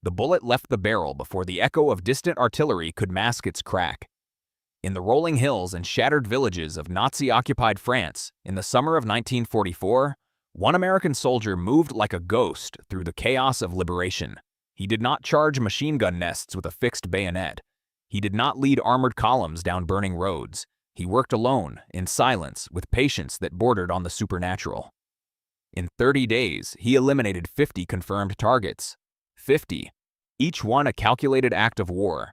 The bullet left the barrel before the echo of distant artillery could mask its crack. In the rolling hills and shattered villages of Nazi-occupied France, in the summer of 1944, one American soldier moved like a ghost through the chaos of liberation. He did not charge machine gun nests with a fixed bayonet. He did not lead armored columns down burning roads. He worked alone, in silence, with patience that bordered on the supernatural. In 30 days, he eliminated 50 confirmed targets. 50. Each one a calculated act of war.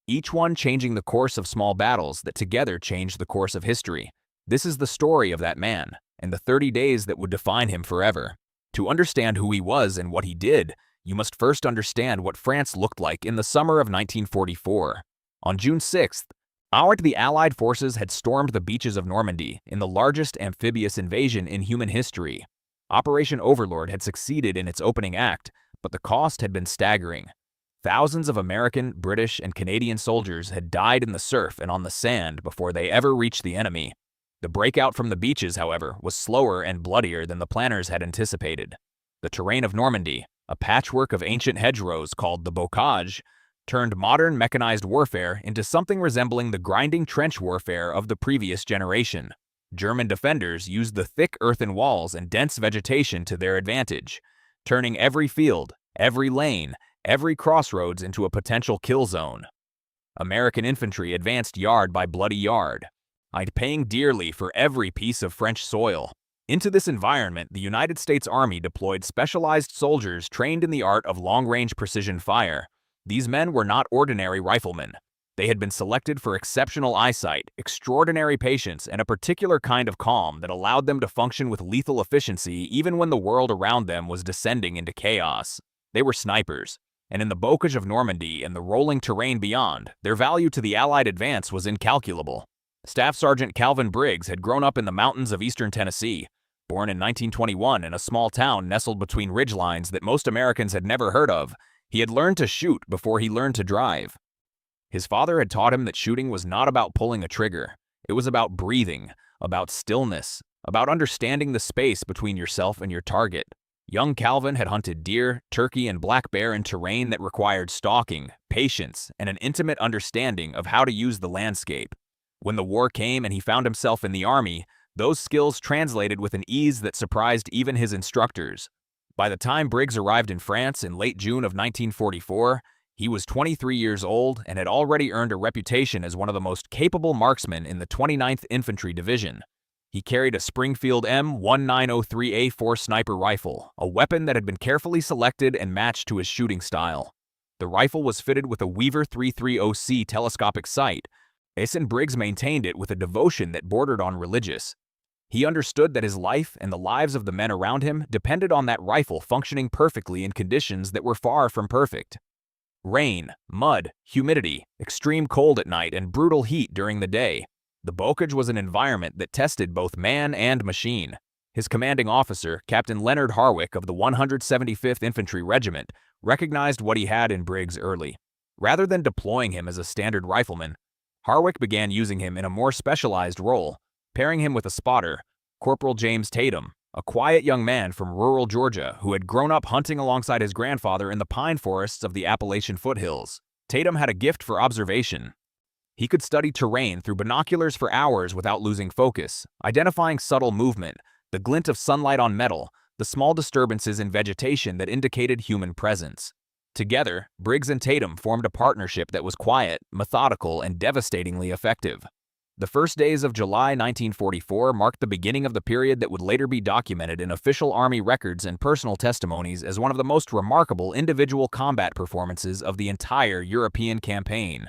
Each one changing the course of small battles that together changed the course of history. This is the story of that man, and the 30 days that would define him forever. To understand who he was and what he did, you must first understand what France looked like in the summer of 1944. On June 6th, the Allied forces had stormed the beaches of Normandy in the largest amphibious invasion in human history. Operation Overlord had succeeded in its opening act, but the cost had been staggering. Thousands of American, British, and Canadian soldiers had died in the surf and on the sand before they ever reached the enemy. The breakout from the beaches, however, was slower and bloodier than the planners had anticipated. The terrain of Normandy, a patchwork of ancient hedgerows called the bocage, turned modern mechanized warfare into something resembling the grinding trench warfare of the previous generation. German defenders used the thick earthen walls and dense vegetation to their advantage, turning every field, every lane, every crossroads into a potential kill zone. American infantry advanced yard by bloody yard, paying dearly for every piece of French soil. Into this environment, the United States Army deployed specialized soldiers trained in the art of long-range precision fire. These men were not ordinary riflemen. They had been selected for exceptional eyesight, extraordinary patience, and a particular kind of calm that allowed them to function with lethal efficiency even when the world around them was descending into chaos. They were snipers, and in the bocage of Normandy and the rolling terrain beyond, their value to the Allied advance was incalculable. Staff Sergeant Calvin Briggs had grown up in the mountains of eastern Tennessee. Born in 1921 in a small town nestled between ridgelines that most Americans had never heard of, he had learned to shoot before he learned to drive. His father had taught him that shooting was not about pulling a trigger. It was about breathing, about stillness, about understanding the space between yourself and your target. Young Calvin had hunted deer, turkey, and black bear in terrain that required stalking, patience, and an intimate understanding of how to use the landscape. When the war came and he found himself in the Army, those skills translated with an ease that surprised even his instructors. By the time Briggs arrived in France in late June of 1944, he was 23 years old and had already earned a reputation as one of the most capable marksmen in the 29th Infantry Division. He carried a Springfield M1903A4 sniper rifle, a weapon that had been carefully selected and matched to his shooting style. The rifle was fitted with a Weaver 330C telescopic sight. Mason Briggs maintained it with a devotion that bordered on religious. He understood that his life and the lives of the men around him depended on that rifle functioning perfectly in conditions that were far from perfect. Rain, mud, humidity, extreme cold at night, and brutal heat during the day. The bocage was an environment that tested both man and machine. His commanding officer, Captain Leonard Harwick of the 175th Infantry Regiment, recognized what he had in Briggs early. Rather than deploying him as a standard rifleman, Harwick began using him in a more specialized role, pairing him with a spotter, Corporal James Tatum, a quiet young man from rural Georgia who had grown up hunting alongside his grandfather in the pine forests of the Appalachian foothills. Tatum had a gift for observation. He could study terrain through binoculars for hours without losing focus, identifying subtle movement, the glint of sunlight on metal, the small disturbances in vegetation that indicated human presence. Together, Briggs and Tatum formed a partnership that was quiet, methodical, and devastatingly effective. The first days of July 1944 marked the beginning of the period that would later be documented in official Army records and personal testimonies as one of the most remarkable individual combat performances of the entire European campaign.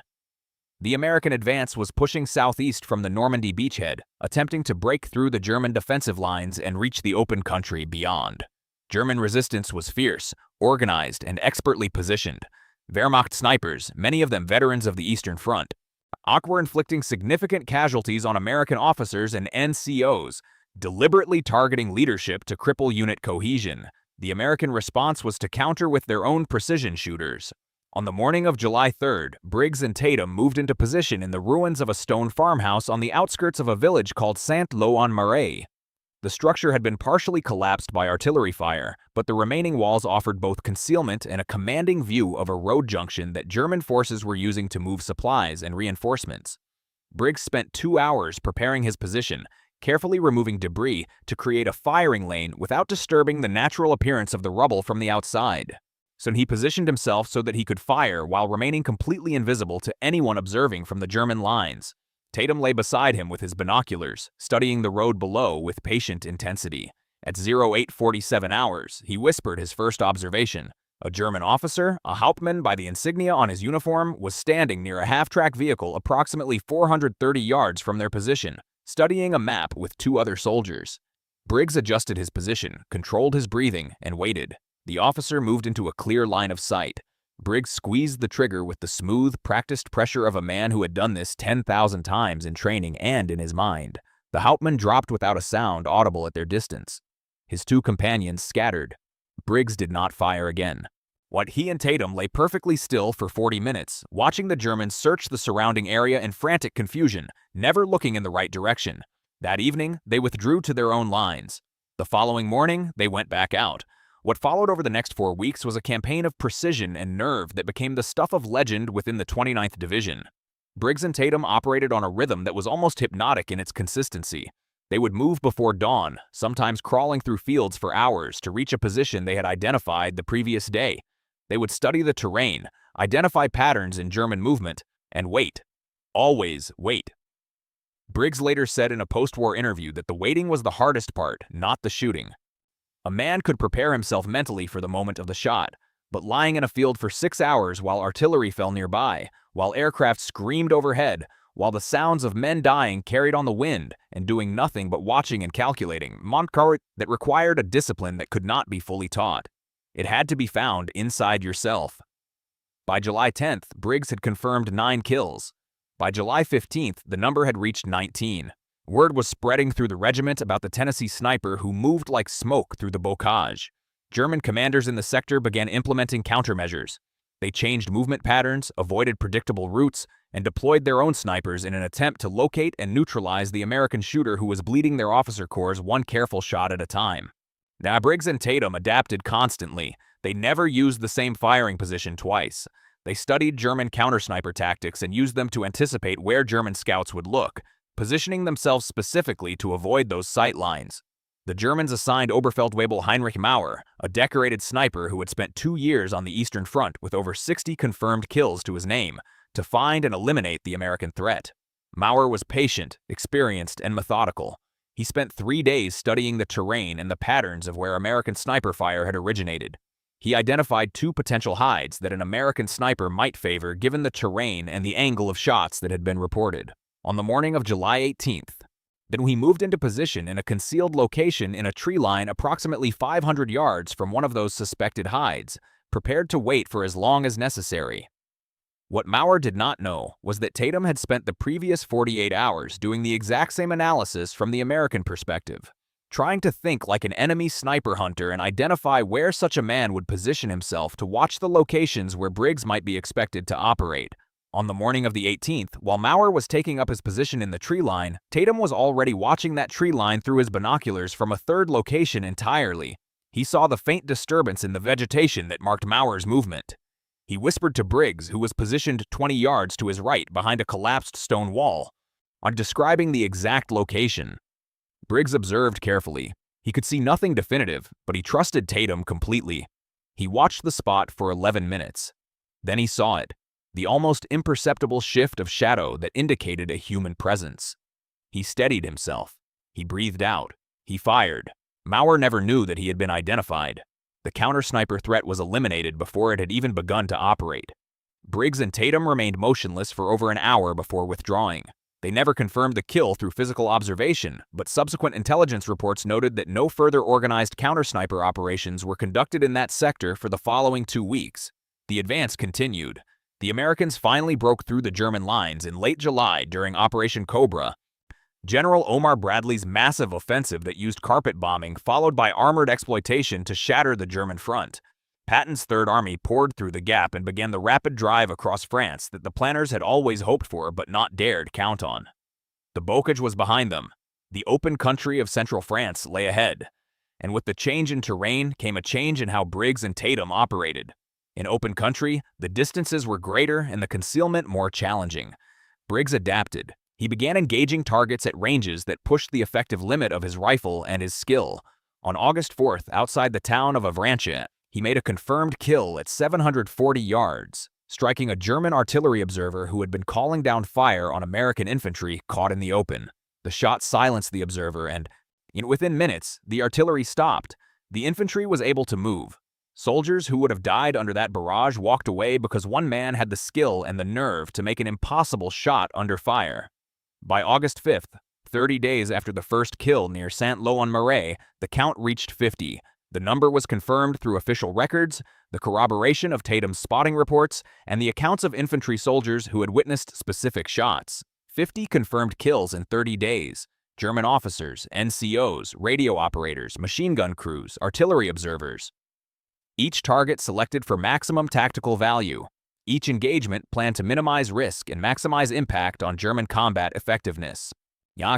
The American advance was pushing southeast from the Normandy beachhead, attempting to break through the German defensive lines and reach the open country beyond. German resistance was fierce, organized, and expertly positioned. Wehrmacht snipers, many of them veterans of the Eastern Front, were inflicting significant casualties on American officers and NCOs, deliberately targeting leadership to cripple unit cohesion. The American response was to counter with their own precision shooters. On the morning of July 3rd, Briggs and Tatum moved into position in the ruins of a stone farmhouse on the outskirts of a village called Saint-Lô-en-Marais. The structure had been partially collapsed by artillery fire, but the remaining walls offered both concealment and a commanding view of a road junction that German forces were using to move supplies and reinforcements. Briggs spent 2 hours preparing his position, carefully removing debris to create a firing lane without disturbing the natural appearance of the rubble from the outside. So he positioned himself so that he could fire while remaining completely invisible to anyone observing from the German lines. Tatum lay beside him with his binoculars, studying the road below with patient intensity. At 0847 hours, he whispered his first observation. A German officer, a Hauptmann by the insignia on his uniform, was standing near a half-track vehicle approximately 430 yards from their position, studying a map with 2 other soldiers. Briggs adjusted his position, controlled his breathing, and waited. The officer moved into a clear line of sight. Briggs squeezed the trigger with the smooth, practiced pressure of a man who had done this 10,000 times in training and in his mind. The Hauptmann dropped without a sound audible at their distance. His 2 companions scattered. Briggs did not fire again. What he and Tatum lay perfectly still for 40 minutes, watching the Germans search the surrounding area in frantic confusion, never looking in the right direction. That evening, they withdrew to their own lines. The following morning, they went back out. What followed over the next 4 weeks was a campaign of precision and nerve that became the stuff of legend within the 29th Division. Briggs and Tatum operated on a rhythm that was almost hypnotic in its consistency. They would move before dawn, sometimes crawling through fields for hours to reach a position they had identified the previous day. They would study the terrain, identify patterns in German movement, and wait. Always wait. Briggs later said in a post-war interview that the waiting was the hardest part, not the shooting. A man could prepare himself mentally for the moment of the shot, but lying in a field for 6 hours while artillery fell nearby, while aircraft screamed overhead, while the sounds of men dying carried on the wind, and doing nothing but watching and calculating, that required a discipline that could not be fully taught. It had to be found inside yourself. By July 10th, Briggs had confirmed 9 kills. By July 15th, the number had reached 19. Word was spreading through the regiment about the Tennessee sniper who moved like smoke through the bocage. German commanders in the sector began implementing countermeasures. They changed movement patterns, avoided predictable routes, and deployed their own snipers in an attempt to locate and neutralize the American shooter who was bleeding their officer corps one careful shot at a time. Now, Briggs and Tatum adapted constantly. They never used the same firing position twice. They studied German counter-sniper tactics and used them to anticipate where German scouts would look, positioning themselves specifically to avoid those sight lines. The Germans assigned Oberfeldwebel Heinrich Mauer, a decorated sniper who had spent 2 years on the Eastern Front with over 60 confirmed kills to his name, to find and eliminate the American threat. Mauer was patient, experienced, and methodical. He spent 3 days studying the terrain and the patterns of where American sniper fire had originated. He identified 2 potential hides that an American sniper might favor given the terrain and the angle of shots that had been reported. On the morning of July 18th, then he moved into position in a concealed location in a tree line approximately 500 yards from one of those suspected hides, prepared to wait for as long as necessary. What Mauer did not know was that Tatum had spent the previous 48 hours doing the exact same analysis from the American perspective, trying to think like an enemy sniper hunter and identify where such a man would position himself to watch the locations where Briggs might be expected to operate. On the morning of the 18th, while Mauer was taking up his position in the tree line, Tatum was already watching that tree line through his binoculars from a third location entirely. He saw the faint disturbance in the vegetation that marked Mauer's movement. He whispered to Briggs, who was positioned 20 yards to his right behind a collapsed stone wall, on describing the exact location. Briggs observed carefully. He could see nothing definitive, but he trusted Tatum completely. He watched the spot for 11 minutes. Then he saw it. The almost imperceptible shift of shadow that indicated a human presence. He steadied himself. He breathed out. He fired. Mauer never knew that he had been identified. The counter-sniper threat was eliminated before it had even begun to operate. Briggs and Tatum remained motionless for over an hour before withdrawing. They never confirmed the kill through physical observation, but subsequent intelligence reports noted that no further organized counter-sniper operations were conducted in that sector for the following 2 weeks. The advance continued. The Americans finally broke through the German lines in late July during Operation Cobra. General Omar Bradley's massive offensive that used carpet bombing followed by armored exploitation to shatter the German front. Patton's Third Army poured through the gap and began the rapid drive across France that the planners had always hoped for but not dared count on. The bocage was behind them. The open country of central France lay ahead, and with the change in terrain came a change in how Briggs and Tatum operated. In open country, the distances were greater and the concealment more challenging. Briggs adapted. He began engaging targets at ranges that pushed the effective limit of his rifle and his skill. On August 4th, outside the town of Avranches, he made a confirmed kill at 740 yards, striking a German artillery observer who had been calling down fire on American infantry caught in the open. The shot silenced the observer and, within minutes, the artillery stopped. The infantry was able to move. Soldiers who would have died under that barrage walked away because one man had the skill and the nerve to make an impossible shot under fire. By August 5th, 30 days after the first kill near Saint-Lô-en-Marais, the count reached 50. The number was confirmed through official records, the corroboration of Tatum's spotting reports, and the accounts of infantry soldiers who had witnessed specific shots. 50 confirmed kills in 30 days. German officers, NCOs, radio operators, machine gun crews, artillery observers. Each target selected for maximum tactical value. Each engagement planned to minimize risk and maximize impact on German combat effectiveness.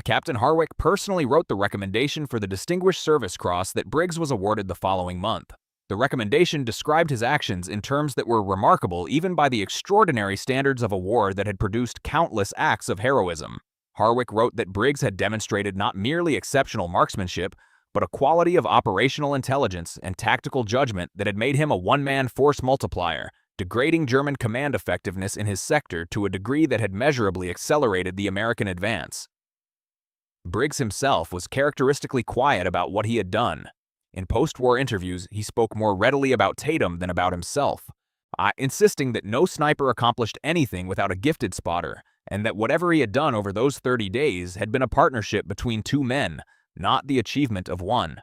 Captain Harwick personally wrote the recommendation for the Distinguished Service Cross that Briggs was awarded the following month. The recommendation described his actions in terms that were remarkable even by the extraordinary standards of a war that had produced countless acts of heroism. Harwick wrote that Briggs had demonstrated not merely exceptional marksmanship, but a quality of operational intelligence and tactical judgment that had made him a one-man force multiplier, degrading German command effectiveness in his sector to a degree that had measurably accelerated the American advance. Briggs himself was characteristically quiet about what he had done. In post-war interviews, he spoke more readily about Tatum than about himself, insisting that no sniper accomplished anything without a gifted spotter, and that whatever he had done over those 30 days had been a partnership between two men, not the achievement of one.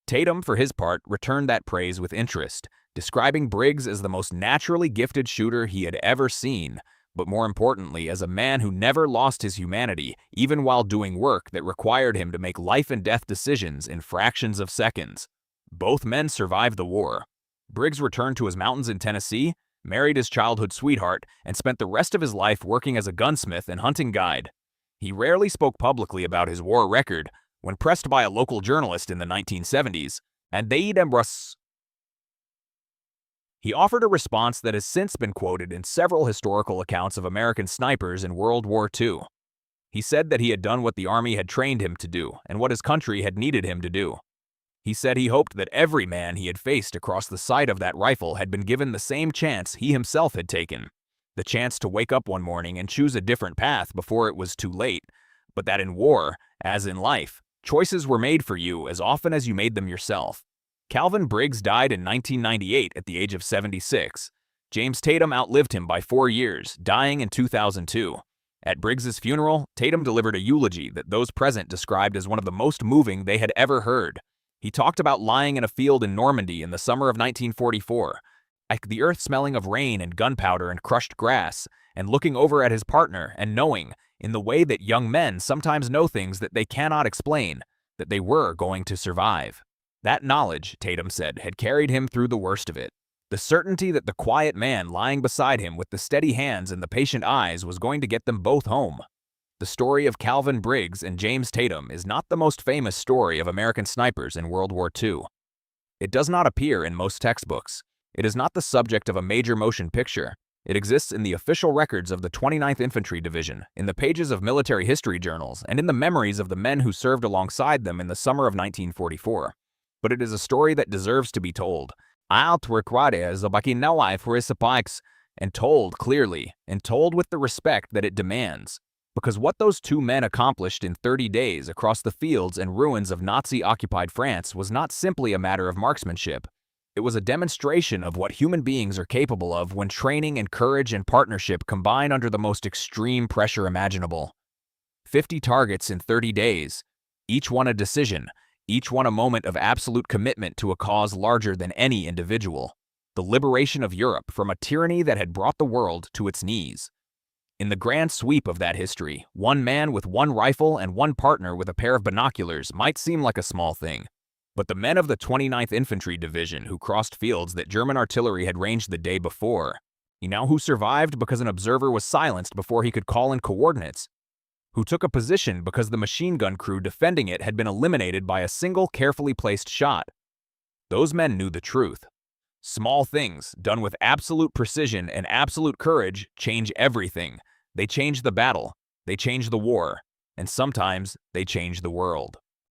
Tatum, for his part, returned that praise with interest, describing Briggs as the most naturally gifted shooter he had ever seen, but more importantly, as a man who never lost his humanity, even while doing work that required him to make life-and-death decisions in fractions of seconds. Both men survived the war. Briggs returned to his mountains in Tennessee, married his childhood sweetheart, and spent the rest of his life working as a gunsmith and hunting guide. He rarely spoke publicly about his war record. When pressed by a local journalist in the 1970s, he offered a response that has since been quoted in several historical accounts of American snipers in World War II. He said that he had done what the Army had trained him to do and what his country had needed him to do. He said he hoped that every man he had faced across the sight of that rifle had been given the same chance he himself had taken, the chance to wake up one morning and choose a different path before it was too late, but that in war, as in life, choices were made for you as often as you made them yourself. Calvin Briggs died in 1998 at the age of 76. James Tatum outlived him by 4 years, dying in 2002. At Briggs's funeral, Tatum delivered a eulogy that those present described as one of the most moving they had ever heard. He talked about lying in a field in Normandy in the summer of 1944, like the earth smelling of rain and gunpowder and crushed grass, and looking over at his partner and knowing, in the way that young men sometimes know things that they cannot explain, that they were going to survive. That knowledge, Tatum said, had carried him through the worst of it. The certainty that the quiet man lying beside him with the steady hands and the patient eyes was going to get them both home. The story of Calvin Briggs and James Tatum is not the most famous story of American snipers in World War II. It does not appear in most textbooks. It is not the subject of a major motion picture. It exists in the official records of the 29th Infantry Division, in the pages of military history journals, and in the memories of the men who served alongside them in the summer of 1944. But it is a story that deserves to be told. And told clearly, and told with the respect that it demands. Because what those two men accomplished in 30 days across the fields and ruins of Nazi-occupied France was not simply a matter of marksmanship. It was a demonstration of what human beings are capable of when training and courage and partnership combine under the most extreme pressure imaginable. 50 targets in 30 days, each one a decision, each one a moment of absolute commitment to a cause larger than any individual. The liberation of Europe from a tyranny that had brought the world to its knees. In the grand sweep of that history, one man with one rifle and one partner with a pair of binoculars might seem like a small thing. But the men of the 29th Infantry Division who crossed fields that German artillery had ranged the day before, who survived because an observer was silenced before he could call in coordinates, who took a position because the machine gun crew defending it had been eliminated by a single carefully placed shot. Those men knew the truth. Small things, done with absolute precision and absolute courage, change everything. They change the battle, they change the war, and sometimes they change the world.